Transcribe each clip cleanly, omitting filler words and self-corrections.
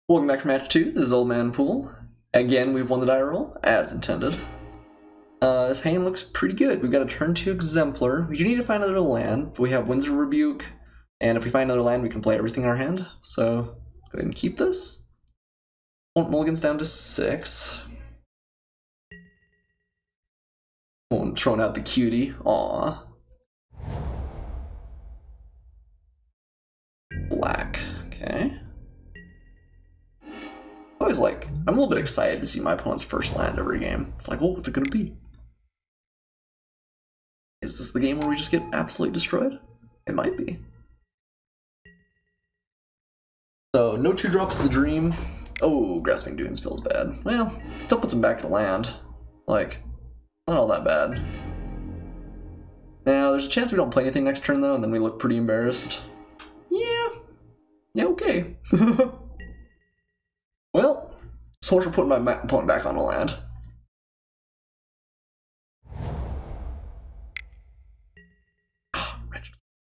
Welcome back for match 2. This is Old Man Poole. Again, we've won the die roll, as intended. This hand looks pretty good. We've got a turn 2 Exemplar. We do need to find another land, but we have Windsor Rebuke, and if we find another land, we can play everything in our hand. So, go ahead and keep this. Mulligan's down to 6. Throwing out the cutie. Aww. Black. Okay. Always like, I'm a little bit excited to see my opponent's first land every game. It's like, oh, what's it gonna be? Is this the game where we just get absolutely destroyed? It might be. So, no 2-drops of the dream. Oh, Grasping Dunes feels bad. Well, still puts him back to land. Like, not all that bad. Now, there's a chance we don't play anything next turn though, and then we look pretty embarrassed. Yeah. Yeah, okay. Well, so much for putting my opponent back on the land.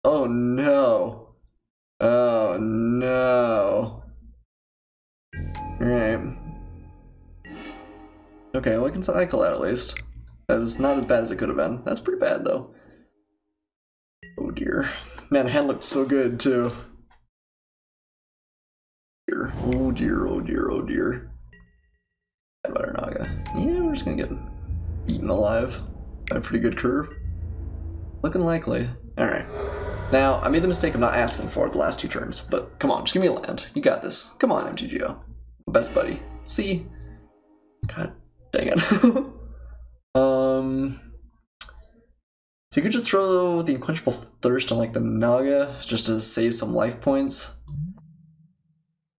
Oh no. Oh no. Alright. Okay, well I can cycle that at least. That is not as bad as it could have been. That's pretty bad though. Oh dear. Man, the hand looked so good too. Oh dear, oh dear, oh dear. Bad better Naga. Yeah, we're just gonna get eaten alive by a pretty good curve. Looking likely. Alright. Now, I made the mistake of not asking for it the last 2 turns, but come on, just give me a land. You got this. Come on, MTGO. Best buddy. See? God dang it. So you could just throw the Unquenchable Thirst on like the Naga just to save some life points.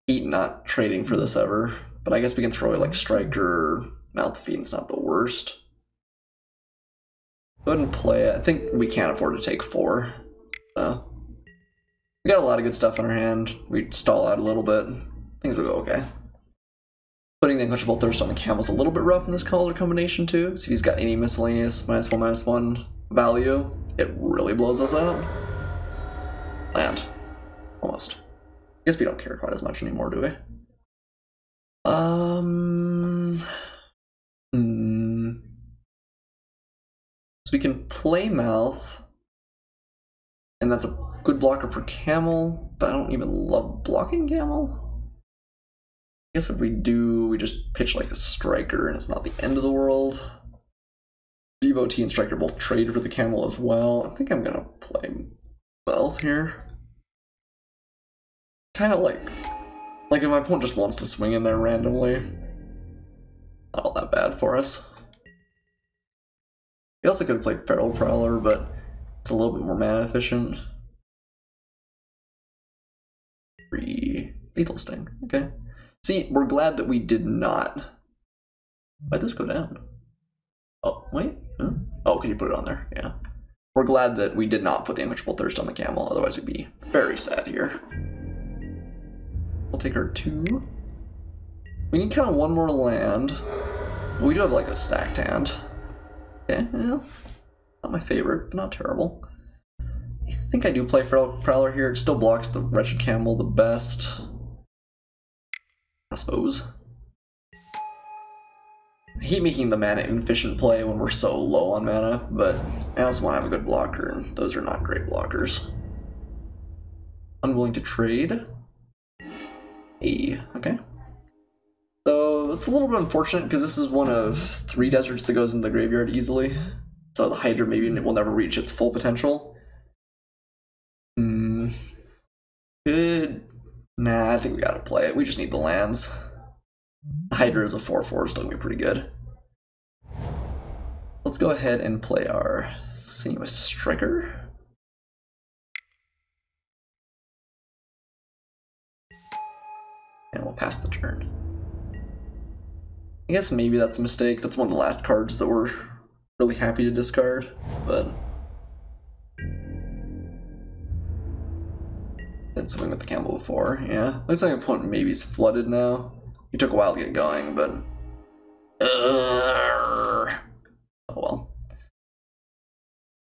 Hate not trading for this ever, but I guess we can throw it like Striker or Malthafine's not the worst. Go ahead and play it. I think we can't afford to take 4. So we got a lot of good stuff in our hand. We stall out a little bit. Things will go okay. Putting the Unquenchable Thirst on the Camel's a little bit rough in this color combination too. So if he's got any miscellaneous -1/-1 value, it really blows us out. Land. Almost. I guess we don't care quite as much anymore, do we? So we can play Mouth, and that's a good blocker for Camel, but I don't even love blocking Camel. I guess if we do, we just pitch like a Striker, and it's not the end of the world. Devotee and Striker both trade for the Camel as well. I think I'm gonna play Mouth here. Kind of like if my opponent just wants to swing in there randomly, not all that bad for us. We also could have played Feral Prowler, but it's a little bit more mana efficient. 3 Lethal Sting, okay. See, we're glad that we did not. Why'd this go down? Oh, wait. Huh? Oh, because you put it on there, yeah. We're glad that we did not put the Unquenchable Thirst on the Camel, otherwise we'd be very sad here. We'll take our 2. We need kind of one more land. We do have like a stacked hand. Okay, well, not my favorite, but not terrible. I think I do play Feral Prowler here. It still blocks the Wretched Camel the best, I suppose. I hate making the mana inefficient play when we're so low on mana, but I also want to have a good blocker, and those are not great blockers. Unwilling to trade. Okay. So that's a little bit unfortunate because this is one of 3 deserts that goes into the graveyard easily. So the Hydra maybe will never reach its full potential. Good. Nah, I think we gotta play it. We just need the lands. The Hydra is a 4/4, still gonna be pretty good. Let's go ahead and play our Sinuous Striker. And we'll pass the turn. I guess maybe that's a mistake. That's one of the last cards that we're really happy to discard, but didn't swing with the Camel before, yeah. Looks like my opponent maybe's flooded now. He took a while to get going, but oh well.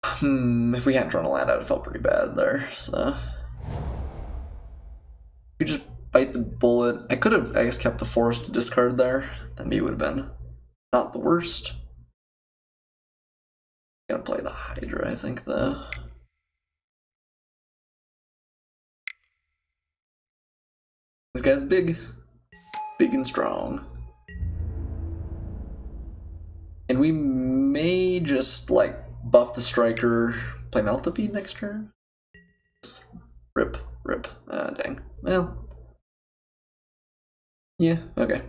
If we hadn't drawn a land out, it felt pretty bad there, so we just bite the bullet. I could have, I guess, kept the forest to discard there. That maybe would have been not the worst. Gonna play the Hydra, I think, though. This guy's big. Big and strong. And we may just, like, buff the striker, play Maltipede next turn. Rip. Dang. Well. Yeah, okay.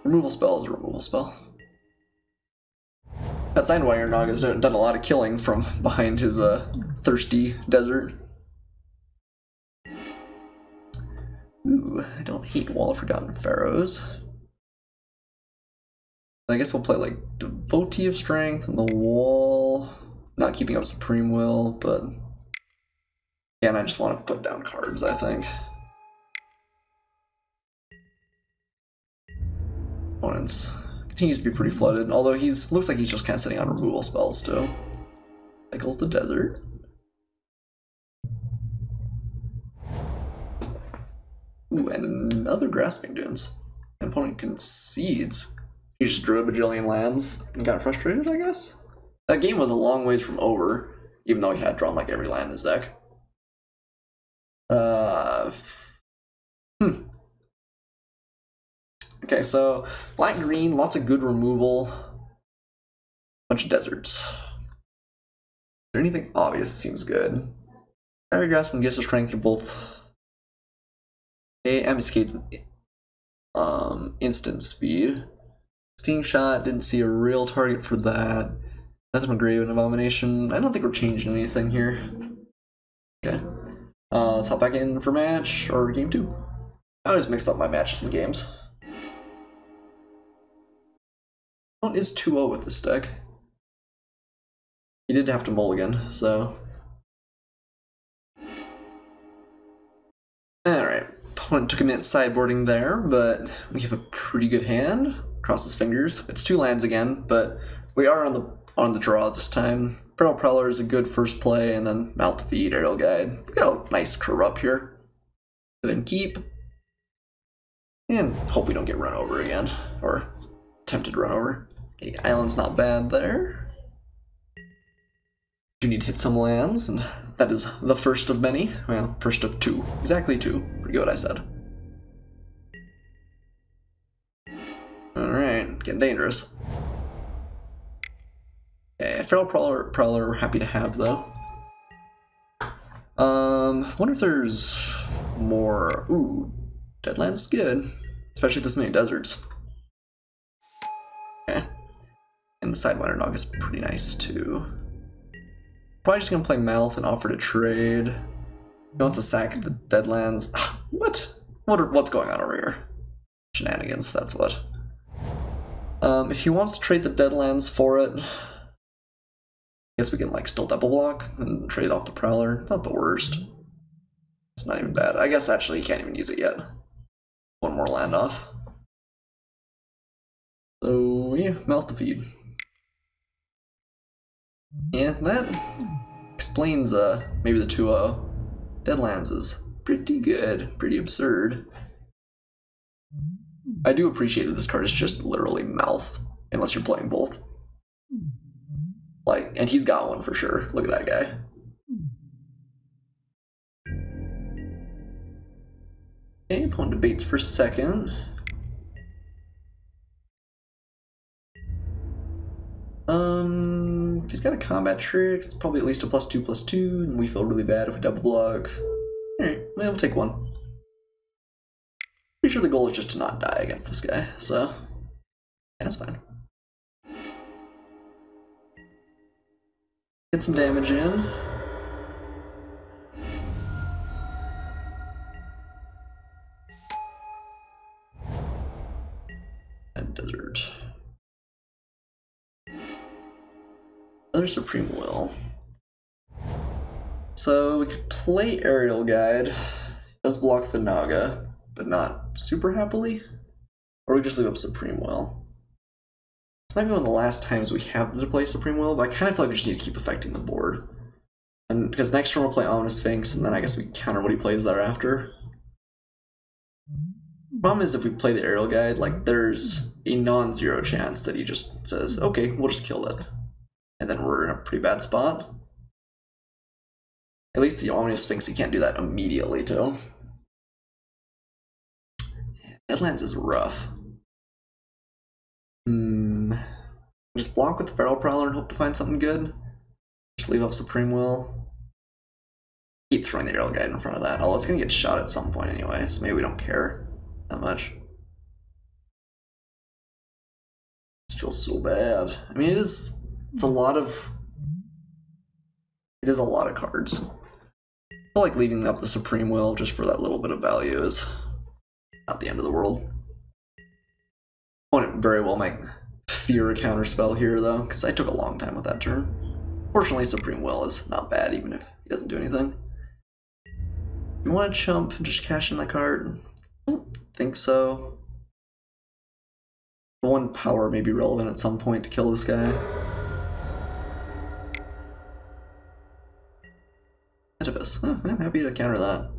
Removal spell is a removal spell. That Sidewire Naga's done a lot of killing from behind his thirsty desert. Ooh, I don't hate Wall of Forgotten Pharaohs. I guess we'll play like Devotee of Strength and the Wall. Not keeping up Supreme Will, but again, I just want to put down cards, I think. Opponents continues to be pretty flooded, although looks like he's just kind of sitting on removal spells still. Cycles the desert. Ooh, and another Grasping Dunes. The opponent concedes. He just drew a bajillion lands and got frustrated, I guess? That game was a long ways from over, even though he had drawn like every land in his deck. Okay, so black-green, lots of good removal. Bunch of deserts. Is there anything obvious that seems good? Fiery Grasping gives us strength to both Ambuscade's instant speed. Sting Shot, didn't see a real target for that. Nothing from Grave and Abomination. I don't think we're changing anything here. Okay. Let's hop back in for match, or game 2. I always mix up my matches and games. What is 2-0 with this deck? He did have to mulligan, so. Alright. Opponent took a minute sideboarding there, but we have a pretty good hand. Cross his fingers. It's 2 lands again, but we are on the draw this time. Feral Prowler is a good first play, and then Mouth to Feed, Aerial Guide. We got a nice Corrupt here. Then keep. And hope we don't get run over again, or attempted run over. Okay, Island's not bad there. You need to hit some lands, and that is the first of many. Well, first of 2. Exactly 2. Pretty good, I said. Alright, getting dangerous. Okay, Feral Prowler we're happy to have, though. Wonder if there's more. Ooh, Deadlands is good. Especially this many deserts. Okay. And the Sidewinder Nog is pretty nice, too. Probably just gonna play Mouth and offer to trade. He wants to sack the Deadlands. What's going on over here? Shenanigans, that's what. If he wants to trade the Deadlands for it, I guess we can like still double block and trade off the Prowler. It's not the worst. It's not even bad. I guess actually he can't even use it yet. One more land off. So yeah, Mouth to Feed. Yeah, that explains maybe the 2-0. Deadlands is pretty good, pretty absurd. I do appreciate that this card is just literally Mouth, unless you're playing both. Like, and he's got one for sure. Look at that guy. Okay, opponent debates for second. If he's got a combat trick, it's probably at least a +2/+2, and we feel really bad if we double block. Alright, well, we'll take 1. Pretty sure the goal is just to not die against this guy, so yeah, that's fine. Get some damage in. And desert. Another Supreme Will. So we could play Aerial Guide. It does block the Naga, but not super happily. Or we just leave up Supreme Will. This might be one of the last times we have to play Supreme Will, but I kind of feel like we just need to keep affecting the board. And because next turn we'll play Ominous Sphinx, and then I guess we counter what he plays thereafter. Problem is, if we play the aerial guide, like, there's a non-zero chance that he just says, okay, we'll just kill it. And then we're in a pretty bad spot. At least the Omnius Sphinx, he can't do that immediately, too. Deadlands is rough. Just block with the Feral Prowler and hope to find something good. Just leave up Supreme Will. Keep throwing the aerial guide in front of that. Although it's gonna get shot at some point anyway, so maybe we don't care that much. This feels so bad. I mean, it's a lot of cards. I feel like leaving up the Supreme Will just for that little bit of value is not the end of the world. Opponent very well might fear a counterspell here though, because I took a long time with that turn. Fortunately, Supreme Will is not bad even if he doesn't do anything. You want to chump and just cash in that card? I don't think so. The one power may be relevant at some point to kill this guy. Edifice. Huh, I'm happy to counter that.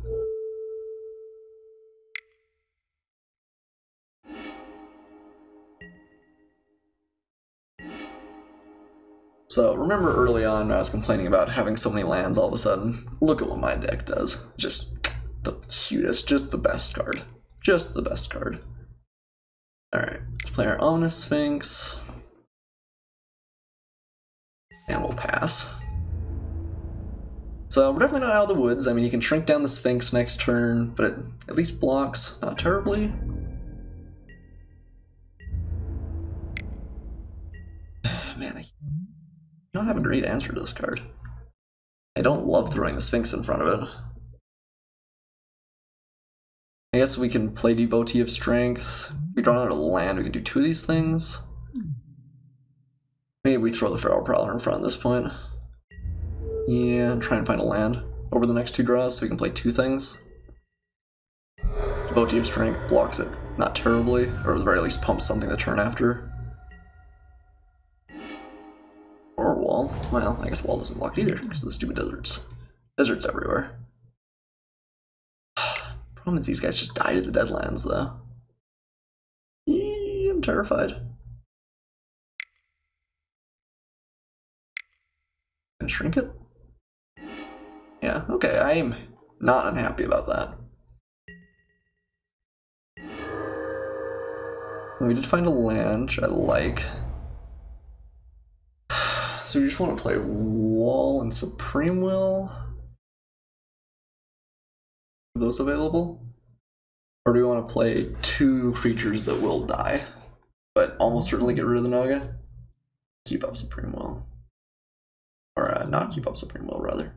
So remember early on I was complaining about having so many lands all of a sudden. Look at what my deck does. Just the cutest, just the best card. Just the best card. Alright, let's play our Ominous Sphinx. And we'll pass. So we're definitely not out of the woods. I mean, you can shrink down the Sphinx next turn, but it at least blocks not terribly. Man, I don't have a great answer to this card. I don't love throwing the Sphinx in front of it. I guess we can play Devotee of Strength. If we draw out a land, we can do two of these things. Maybe we throw the Feral Prowler in front at this point. Yeah, try and find a land over the next two draws so we can play two things. Devotee of Strength blocks it not terribly, or at the very least pumps something the turn after. Or Wall. Well, I guess Wall doesn't block either because of the stupid deserts. Deserts everywhere. Problem is these guys just died at the Deadlands though. I'm terrified. Can I shrink it? Yeah, okay, I'm not unhappy about that. We did find a land, which I like. So we just want to play Wall and Supreme Will? Are those available? Or do we want to play two creatures that will die, but almost certainly get rid of the Naga? Keep up Supreme Will. Or not keep up Supreme Will, rather.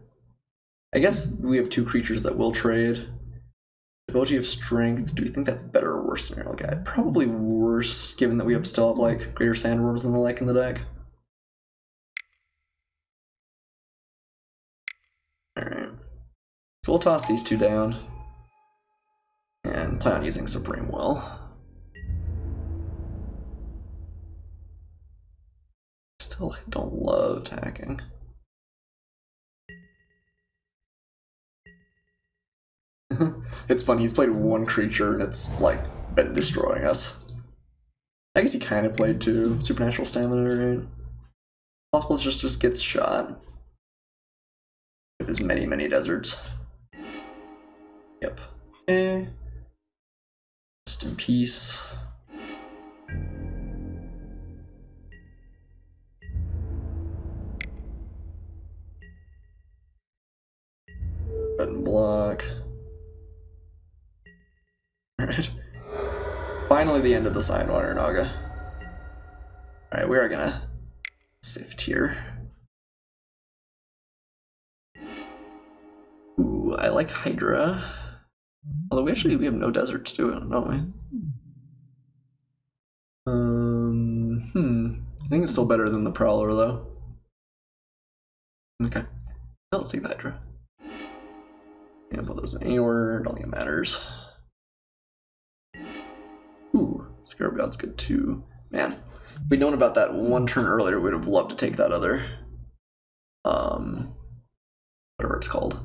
I guess we have two creatures that will trade. Devotee of Strength, do we think that's better or worse than Aerial Guide? Probably worse, given that we still have like Greater Sandworms and the like in the deck. Alright. So we'll toss these two down. And plan on using Supreme Will. Still don't love attacking. It's funny, he's played one creature and it's like been destroying us. I guess he kind of played two. Supernatural Stamina, right? Possible just gets shot. With his many deserts. Yep. Okay. Rest in peace. Button block. Alright. Finally the end of the Sidewater Naga. Alright, we are gonna sift here. Ooh, I like Hydra. Although we have no deserts too, don't we? I think it's still better than the Prowler though. Okay. Let's take the Hydra. Yeah, put those in any order, don't think it matters. Ooh, Scarab God's good too. Man, if we'd known about that one turn earlier, we'd have loved to take that other, whatever it's called.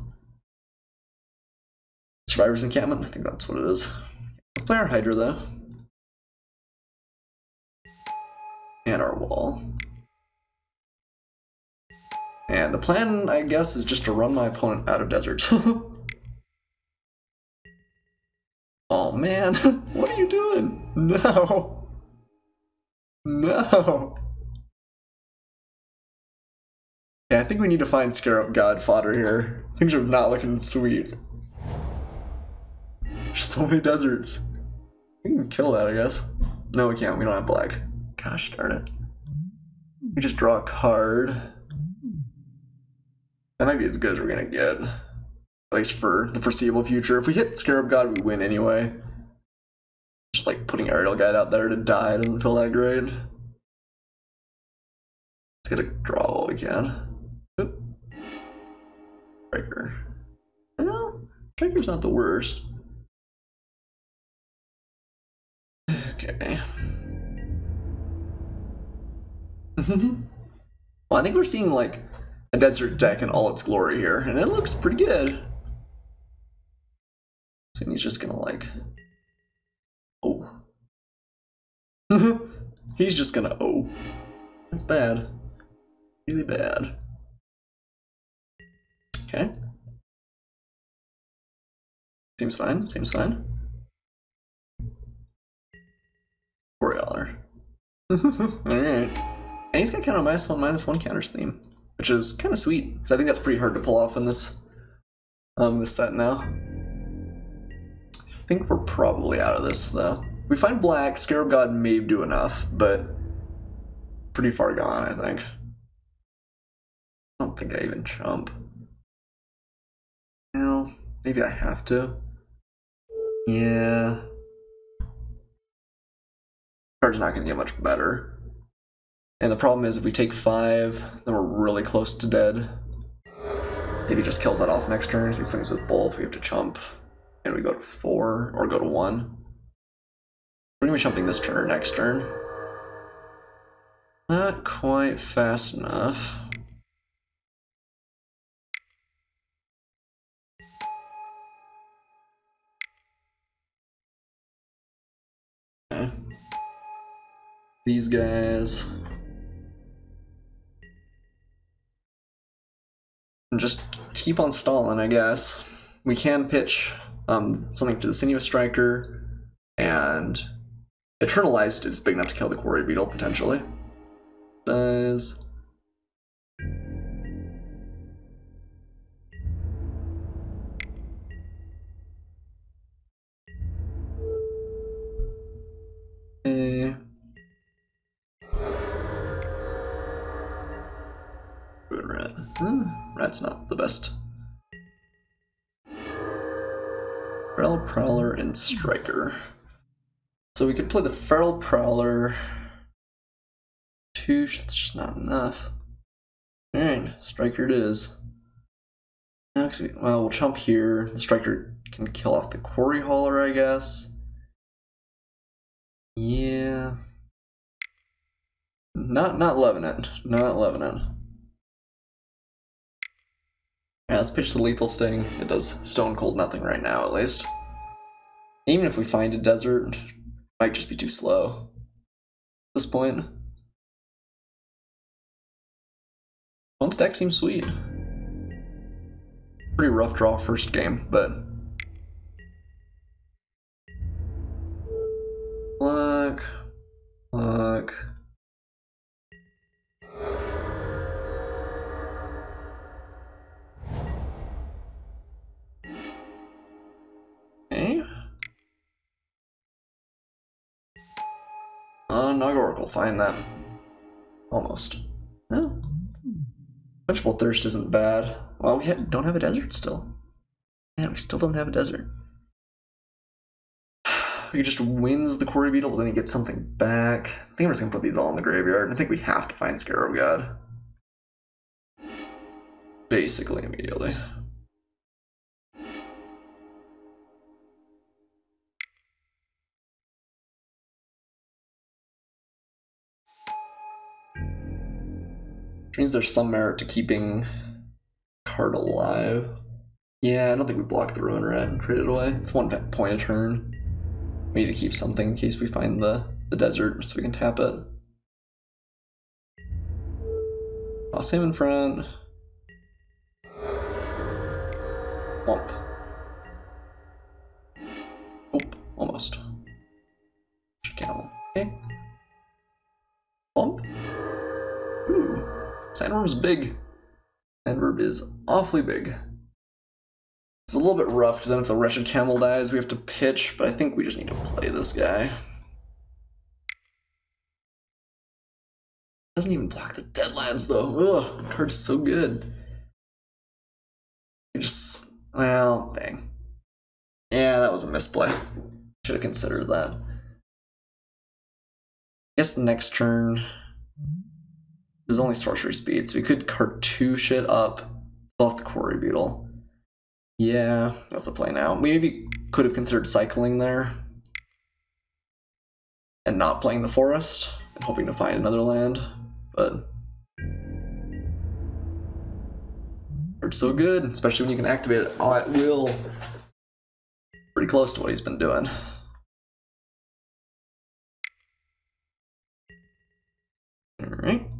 Survivor's Encampment? I think that's what it is. Let's play our Hydra though. And our wall. And the plan, I guess, is just to run my opponent out of deserts. Oh man, what are you doing? No. No. Yeah, I think we need to find Scarab God fodder here. Things are not looking sweet. There's so many deserts. We can kill that, I guess. No, we can't. We don't have black. Gosh darn it. We just draw a card. That might be as good as we're gonna get. At least for the foreseeable future. If we hit Scarab God, we win anyway. Just like putting Aerial Guide out there to die doesn't feel that great. Let's get a draw while we can. Oop. Striker. Well, Striker's not the worst. Okay. Well, I think we're seeing like a desert deck in all its glory here, and it looks pretty good. So he's just gonna like, oh. He's just gonna, oh. That's bad. Really bad. Okay. Seems fine, seems fine. $4. Alright. And he's got kind of a -1/-1 counters theme, which is kind of sweet, because I think that's pretty hard to pull off in this this set now. I think we're probably out of this, though. If we find black, Scarab God may do enough, but pretty far gone, I think. I don't think I even jump. Well, maybe I have to. Yeah. Card's not going to get much better. And the problem is if we take 5, then we're really close to dead. Maybe just kills that off next turn. As he swings with both, we have to chump. And we go to 4, or go to 1. We're going to be chumping this turn or next turn. Not quite fast enough. Okay. These guys. And just keep on stalling, I guess. We can pitch something to the Sinuous Striker, and Eternalized is big enough to kill the Quarry Beetle, potentially. Does... Okay. Good rat. Rat's not the best. Feral Prowler and Striker. So we could play the Feral Prowler. 2, that's just not enough. Alright, Striker it is. Next, well, we'll chump here. The Striker can kill off the Quarry Hauler, I guess. Yeah. Not loving it. Not loving it. Yeah, let's pitch the Lethal Sting. It does stone cold nothing right now, at least. Even if we find a desert, it might just be too slow at this point. One stack seems sweet. Pretty rough draw first game, but... Look. Look. Okay. Nog Oracle, find them. Almost. Oh. Quenchable Thirst isn't bad. Well, we don't have a desert still. Man, we still don't have a desert. He just wins the Quarry Beetle, but then he gets something back. I think I'm just gonna put these all in the graveyard. I think we have to find Scarab God. Basically immediately. Which means there's some merit to keeping card alive. Yeah, I don't think we block the Ruin Rat and trade it away. It's 1 point a turn. We need to keep something in case we find the desert so we can tap it. Toss him in front. Womp. Oh, almost. Camel. Okay. Bump. Ooh. Sandworm's big. Sandworm is awfully big. It's a little bit rough because then if the wretched camel dies, we have to pitch, but I think we just need to play this guy. Doesn't even block the Deadlands though. Ugh, the card's so good. Well, dang. Yeah, that was a misplay. Should have considered that. I guess next turn, there's only sorcery speed, so we could cartouche it up off the Quarry Beetle. Yeah, that's the play now. We maybe could have considered cycling there and not playing the forest and hoping to find another land, but it's so good, especially when you can activate it at will. Pretty close to what he's been doing. Alright.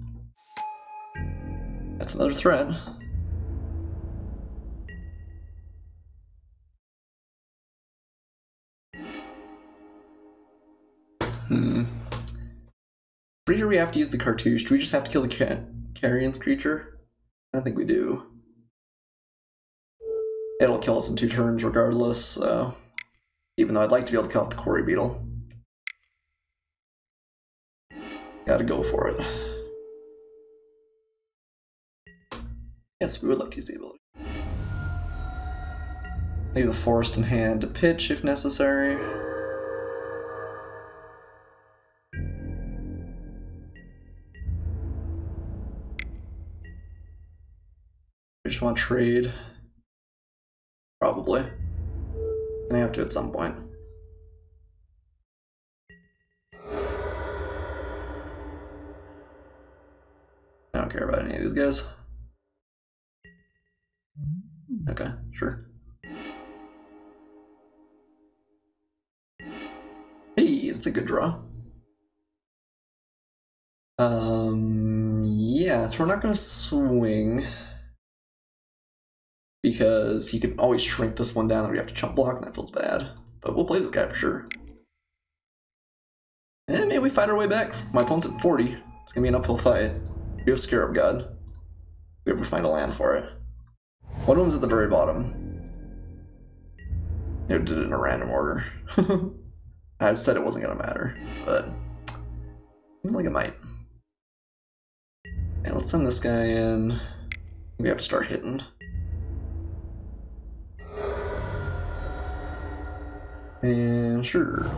That's another threat. Pretty sure we have to use the cartouche. Do we just have to kill the carrion's creature? I don't think we do. It'll kill us in 2 turns regardless, so... Even though I'd like to be able to kill off the Quarry Beetle. Gotta go for it. Yes, we would like to use the ability. Leave the forest in hand to pitch if necessary. I just want to trade. Probably. I have to at some point. I don't care about any of these guys. Okay, sure. Hey, that's a good draw. Yeah, so we're not gonna swing because he can always shrink this one down and we have to chump block, and that feels bad. But we'll play this guy for sure. And maybe we fight our way back. My opponent's at 40. It's gonna be an uphill fight. We have Scarab God. We ever find a land for it. One of them's at the very bottom. It did it in a random order. I said it wasn't gonna matter, but seems like it might. And let's send this guy in. We have to start hitting. And sure.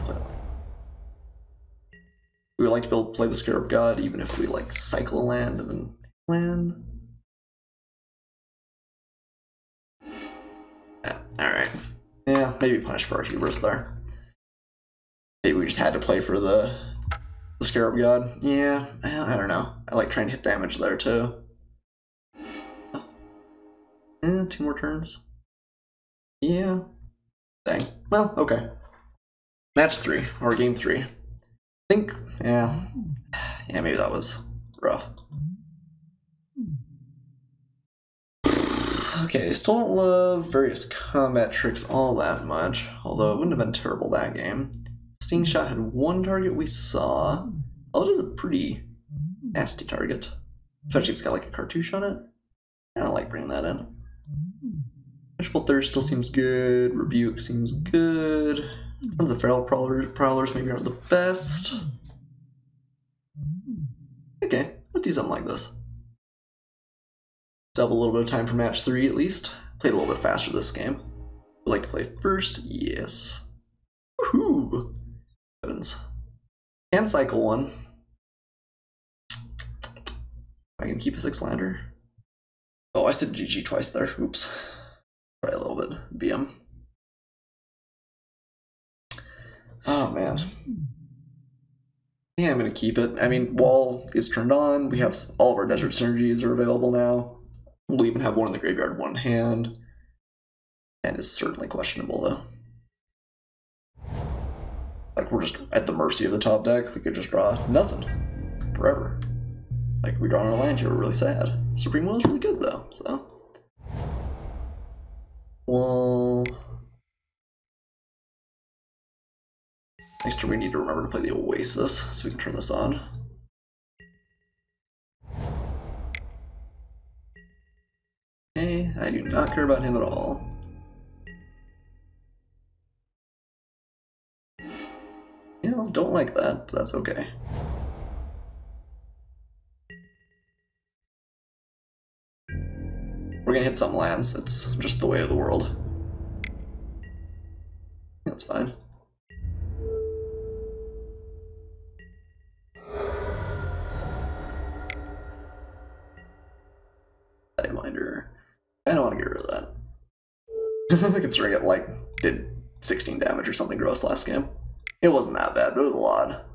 We would like to be able to play the Scarab God even if we like cycle a land and then land. Yeah, alright. Yeah, maybe punish for our hubris there. Maybe we just had to play for the Scarab God. Yeah, I don't know. I like trying to hit damage there too. 2 more turns. Yeah. Dang. Well, okay. Match 3, or game 3. I think, yeah, maybe that was rough. Okay, still don't love various combat tricks all that much, although it wouldn't have been terrible that game. Sting Shot had 1 target we saw. Oh, it is a pretty nasty target. Especially if it's got like a cartouche on it. I don't like bringing that in. Vegetable Thirst still seems good. Rebuke seems good. Tons of Feral Prowlers maybe aren't the best. Okay, let's do something like this. Still have a little bit of time for match 3 at least. Played a little bit faster this game. Would like to play first? Yes. Woohoo! Heavens. Can cycle 1. Am I gonna keep a 6-lander? Oh, I said GG twice there. Oops. Try a little bit. BM. Oh man. Yeah, I'm gonna keep it. I mean, Wall is turned on. We have all of our desert synergies are available now. We'll even have one in the graveyard, one in hand. And it's certainly questionable though. Like, we're just at the mercy of the top deck. We could just draw nothing forever. Like, we draw on our land here, we're really sad. Supreme Will is really good, though, so. Well. Next turn, we need to remember to play the Oasis so we can turn this on. Okay, I do not care about him at all. You know, don't like that, but that's okay. We're gonna hit some lands, it's just the way of the world. That's fine. Sidewinder. I don't want to get rid of that. Considering it like did 16 damage or something gross last game. It wasn't that bad, but it was a lot.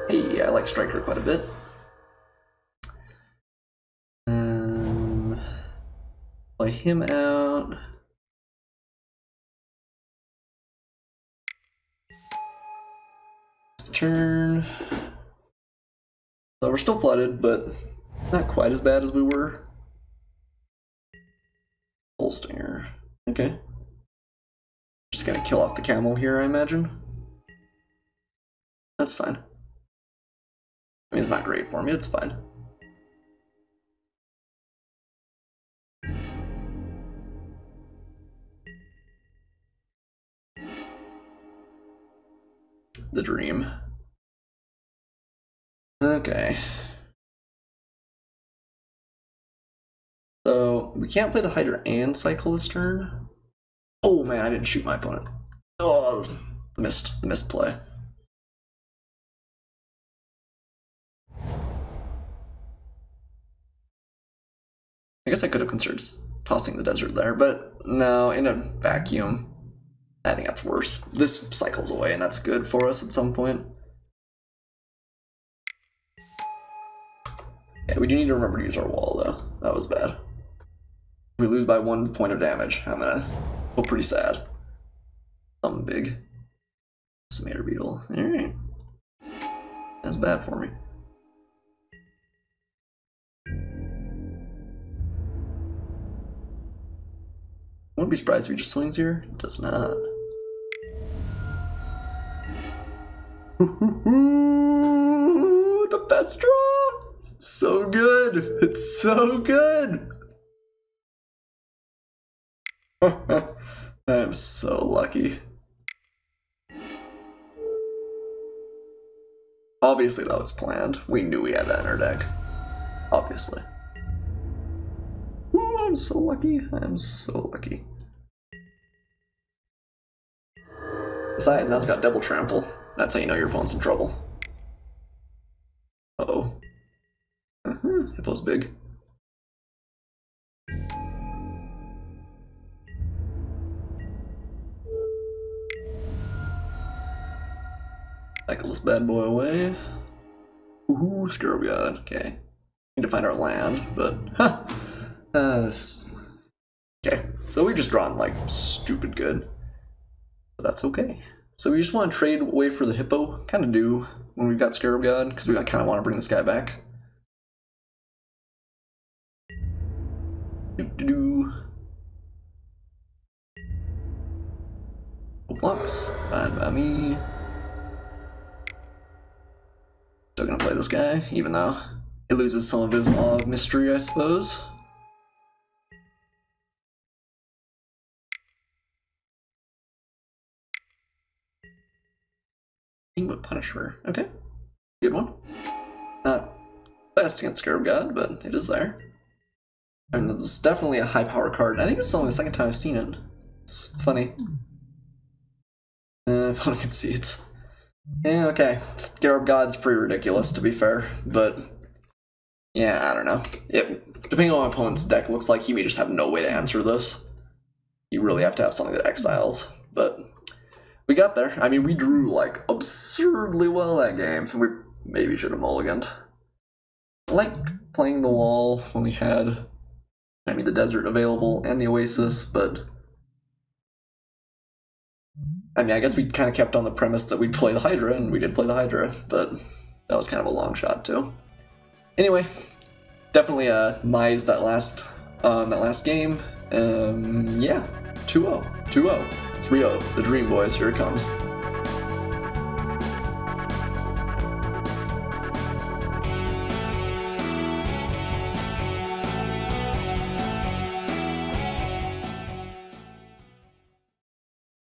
Hey, I like Striker quite a bit. Play him out. Turn. So we're still flooded, but not quite as bad as we were. Soul Stinger. Okay. Just gonna kill off the camel here, I imagine. That's fine. I mean, it's not great for me, it's fine. The dream. Okay. So, we can't play the Hydra and cycle this turn. Oh man, I didn't shoot my opponent. Oh, the missed play. I guess I could have considered tossing the desert there, but no, in a vacuum, I think that's worse. This cycles away, and that's good for us at some point. Yeah, we do need to remember to use our wall, though. That was bad. If we lose by 1 point of damage, I'm gonna feel pretty sad. Something big. Smater Beetle. Alright. That's bad for me. Wouldn't be surprised if he just swings here. It does not. The best draw! It's so good! It's so good! I am so lucky. Obviously that was planned. We knew we had that in our deck. Obviously. Ooh, I'm so lucky. I'm so lucky. Besides, now it's got double trample. That's how you know your opponent's in trouble. Uh-oh. Hippo's big. Cycle this bad boy away. Ooh, Scarab God. Okay. Need to find our land, but okay. So we've just drawn like stupid good. But that's okay. So we just want to trade away for the Hippo. Kind of do when we've got Scarab God, because we kind of want to bring this guy back. Blocks. Fine by me. Still gonna play this guy, even though it loses some of his awe of mystery, I suppose. But Punisher. Okay. Good one. Not best against Scarab God, but it is there. And it's definitely a high power card. I think it's only the second time I've seen it. It's funny. If one can see it. Yeah, okay. Scarab God's pretty ridiculous, to be fair, but yeah, I don't know. Depending on my opponent's deck, it looks like he may just have no way to answer this. You really have to have something that exiles, but we got there. I mean, we drew like absurdly well that game. We maybe should have mulliganed. I liked playing the wall when we had I mean, the desert available and the oasis, but I mean, I guess we kind of kept on the premise that we'd play the Hydra, and we did play the Hydra, but that was kind of a long shot too. Anyway, definitely Mize that last game. Yeah, 2-0, 2-0, 3-0. The Dream Boys, here it comes.